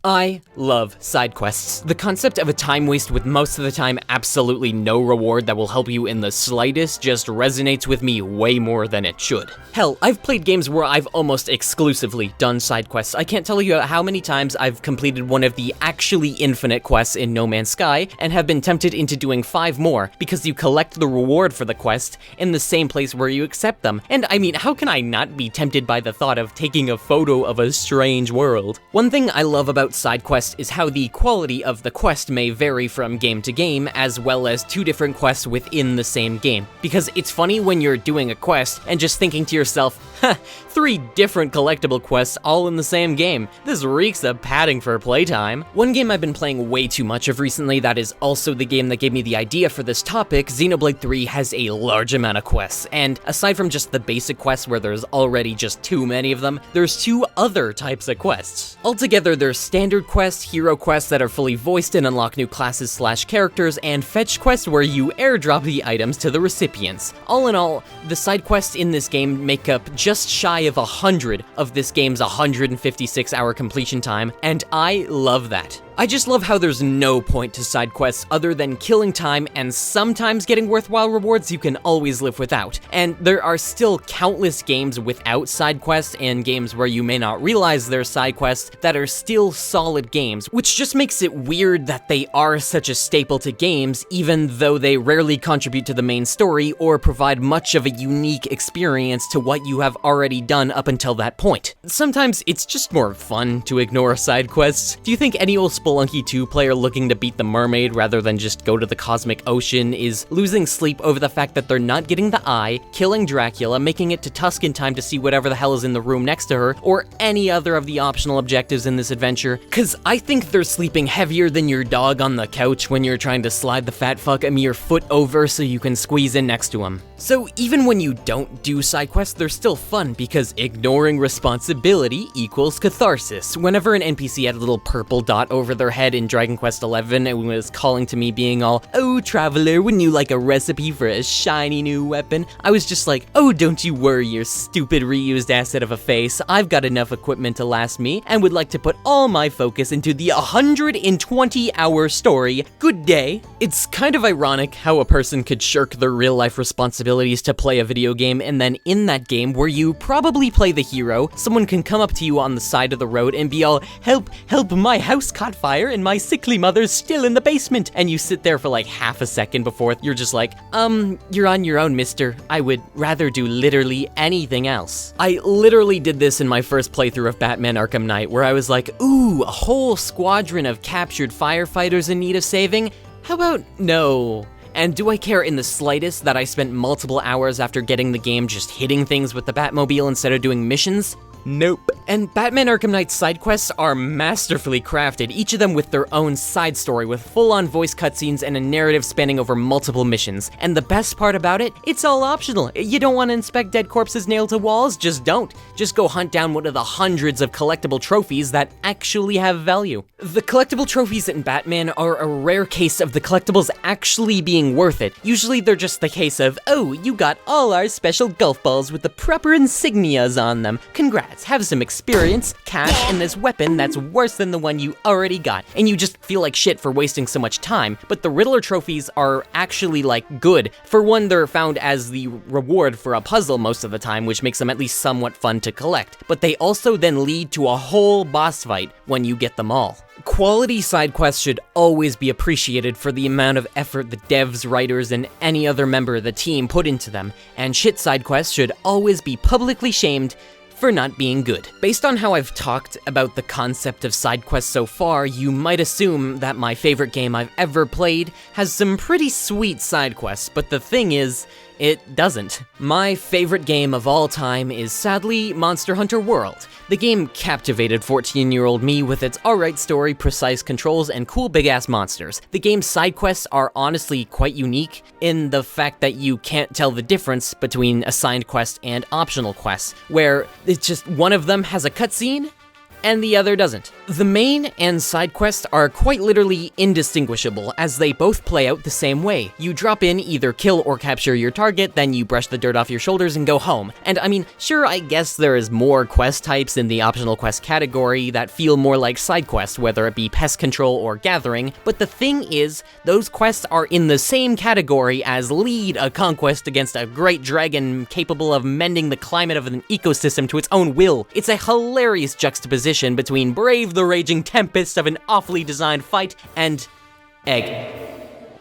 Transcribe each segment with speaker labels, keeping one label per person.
Speaker 1: I love side quests. The concept of a time waste with most of the time absolutely no reward that will help you in the slightest just resonates with me way more than it should. Hell, I've played games where I've almost exclusively done side quests. I can't tell you how many times I've completed one of the actually infinite quests in No Man's Sky and have been tempted into doing 5 more because you collect the reward for the quest in the same place where you accept them. And I mean, how can I not be tempted by the thought of taking a photo of a strange world? One thing I love about side quests is how the quality of the quest may vary from game to game, as well as 2 different quests within the same game. Because it's funny when you're doing a quest and just thinking to yourself, 3 different collectible quests all in the same game. This reeks of padding for playtime. One game I've been playing way too much of recently that is also the game that gave me the idea for this topic, Xenoblade 3 has a large amount of quests, and aside from just the basic quests where there's already just too many of them, there's 2 other types of quests. Altogether, there's standard quests, hero quests that are fully voiced and unlock new classes / characters, and fetch quests where you airdrop the items to the recipients. All in all, the side quests in this game make up just shy of 100 of this game's 156-hour completion time, and I love that. I just love how there's no point to side quests other than killing time and sometimes getting worthwhile rewards you can always live without. And there are still countless games without side quests and games where you may not realize they're side quests that are still solid games, which just makes it weird that they are such a staple to games even though they rarely contribute to the main story or provide much of a unique experience to what you have already done up until that point. Sometimes it's just more fun to ignore side quests. Do you think any old Spelunky 2 player looking to beat the mermaid rather than just go to the cosmic ocean is losing sleep over the fact that they're not getting the eye, killing Dracula, making it to Tusk in time to see whatever the hell is in the room next to her, or any other of the optional objectives in this adventure? Cause I think they're sleeping heavier than your dog on the couch when you're trying to slide the fat fuck a mere foot over so you can squeeze in next to him. So even when you don't do side quests, they're still fun because ignoring responsibility equals catharsis. Whenever an NPC had a little purple dot over their head in Dragon Quest XI and was calling to me being all, "Oh traveler, wouldn't you like a recipe for a shiny new weapon?" I was just like, "Oh, don't you worry your stupid reused asset of a face. I've got enough equipment to last me and would like to put all my focus into the 120-hour story. Good day." It's kind of ironic how a person could shirk their real life responsibilities to play a video game, and then in that game where you probably play the hero, someone can come up to you on the side of the road and be all, "Help, help, my house caught fire and my sickly mother's still in the basement." And you sit there for like half a second before you're just like, you're on your own, mister. I would rather do literally anything else. I literally did this in my first playthrough of Batman Arkham Knight, where I was like, ooh, a whole squadron of captured firefighters in need of saving? How about no? And do I care in the slightest that I spent multiple hours after getting the game just hitting things with the Batmobile instead of doing missions? Nope. And Batman Arkham Knight's side quests are masterfully crafted, each of them with their own side story with full-on voice cutscenes and a narrative spanning over multiple missions. And the best part about it, it's all optional. You don't want to inspect dead corpses nailed to walls? Just don't. Just go hunt down one of the hundreds of collectible trophies that actually have value. The collectible trophies in Batman are a rare case of the collectibles actually being worth it. Usually they're just the case of, "Oh, you got all our special golf balls with the proper insignias on them. Congrats, have some experience, cash, and this weapon that's worse than the one you already got." And you just feel like shit for wasting so much time. But the Riddler trophies are actually like good. For one, they're found as the reward for a puzzle most of the time, which makes them at least somewhat fun to collect. But they also then lead to a whole boss fight when you get them all. Quality side quests should always be appreciated for the amount of effort the devs, writers, and any other member of the team put into them, and shit side quests should always be publicly shamed for not being good. Based on how I've talked about the concept of side quests so far, you might assume that my favorite game I've ever played has some pretty sweet side quests, but the thing is, it doesn't. My favorite game of all time is sadly Monster Hunter World. The game captivated 14-year-old me with its alright story, precise controls, and cool big-ass monsters. The game's side quests are honestly quite unique in the fact that you can't tell the difference between assigned quest and optional quests, where it's just one of them has a cutscene, and the other doesn't. The main and side quests are quite literally indistinguishable, as they both play out the same way. You drop in, either kill or capture your target, then you brush the dirt off your shoulders and go home. And I mean, sure, I guess there is more quest types in the optional quest category that feel more like side quests, whether it be pest control or gathering, but the thing is, those quests are in the same category as lead a conquest against a great dragon capable of mending the climate of an ecosystem to its own will. It's a hilarious juxtaposition between brave the raging tempest of an awfully designed fight and egg.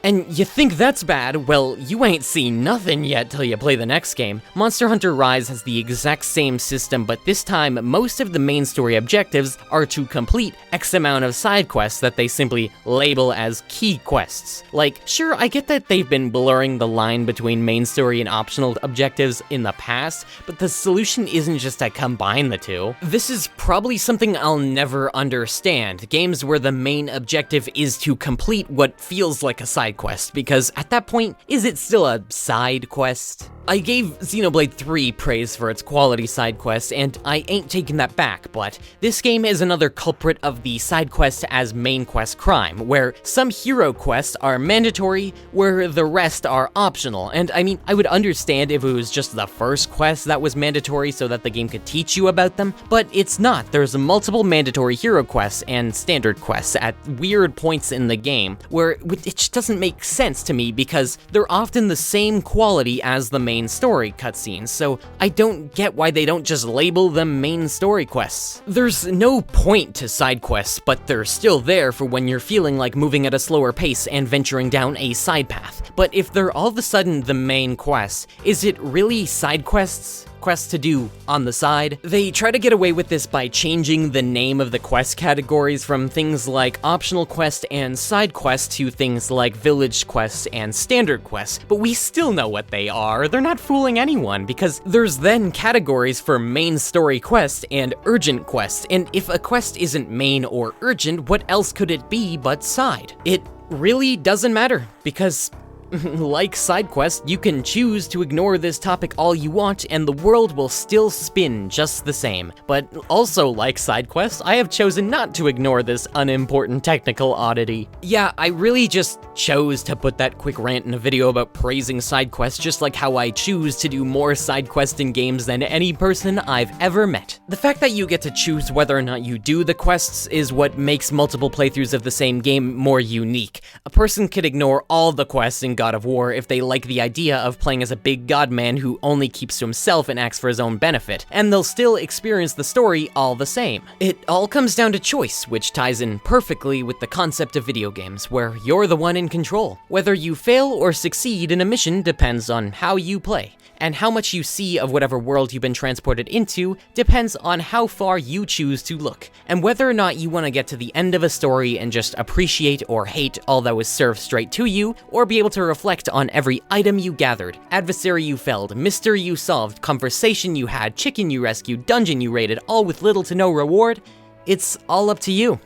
Speaker 1: And you think that's bad? Well, you ain't seen nothing yet till you play the next game. Monster Hunter Rise has the exact same system, but this time, most of the main story objectives are to complete X amount of side quests that they simply label as key quests. Like, sure, I get that they've been blurring the line between main story and optional objectives in the past, but the solution isn't just to combine the two. This is probably something I'll never understand, games where the main objective is to complete what feels like a side quest, because at that point, is it still a side quest? I gave Xenoblade 3 praise for its quality side quests, and I ain't taking that back, but this game is another culprit of the side quest as main quest crime, where some hero quests are mandatory, where the rest are optional. And I mean, I would understand if it was just the first quest that was mandatory so that the game could teach you about them, but it's not. There's multiple mandatory hero quests and standard quests at weird points in the game, where it just doesn't make sense to me because they're often the same quality as the main story cutscenes, so I don't get why they don't just label them main story quests. There's no point to side quests, but they're still there for when you're feeling like moving at a slower pace and venturing down a side path. But if they're all of a sudden the main quests, is it really side quests? Quests to do on the side? They try to get away with this by changing the name of the quest categories from things like optional quest and side quest to things like village quests and standard quests, but we still know what they are. They're not fooling anyone, because there's then categories for main story quests and urgent quests, and if a quest isn't main or urgent, what else could it be but side? It really doesn't matter, because like side quests, you can choose to ignore this topic all you want and the world will still spin just the same. But also like side quests, I have chosen not to ignore this unimportant technical oddity. Yeah, I really just chose to put that quick rant in a video about praising side quests, just like how I choose to do more side quests in games than any person I've ever met. The fact that you get to choose whether or not you do the quests is what makes multiple playthroughs of the same game more unique. A person could ignore all the quests in God of War if they like the idea of playing as a big godman who only keeps to himself and acts for his own benefit, and they'll still experience the story all the same. It all comes down to choice, which ties in perfectly with the concept of video games, where you're the one in control. Whether you fail or succeed in a mission depends on how you play, and how much you see of whatever world you've been transported into depends on how far you choose to look, and whether or not you want to get to the end of a story and just appreciate or hate all that was served straight to you, or be able to reflect on every item you gathered, adversary you felled, mystery you solved, conversation you had, chicken you rescued, dungeon you raided, all with little to no reward. It's all up to you.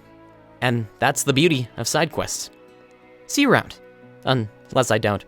Speaker 1: And that's the beauty of side quests. See you around. Unless I don't.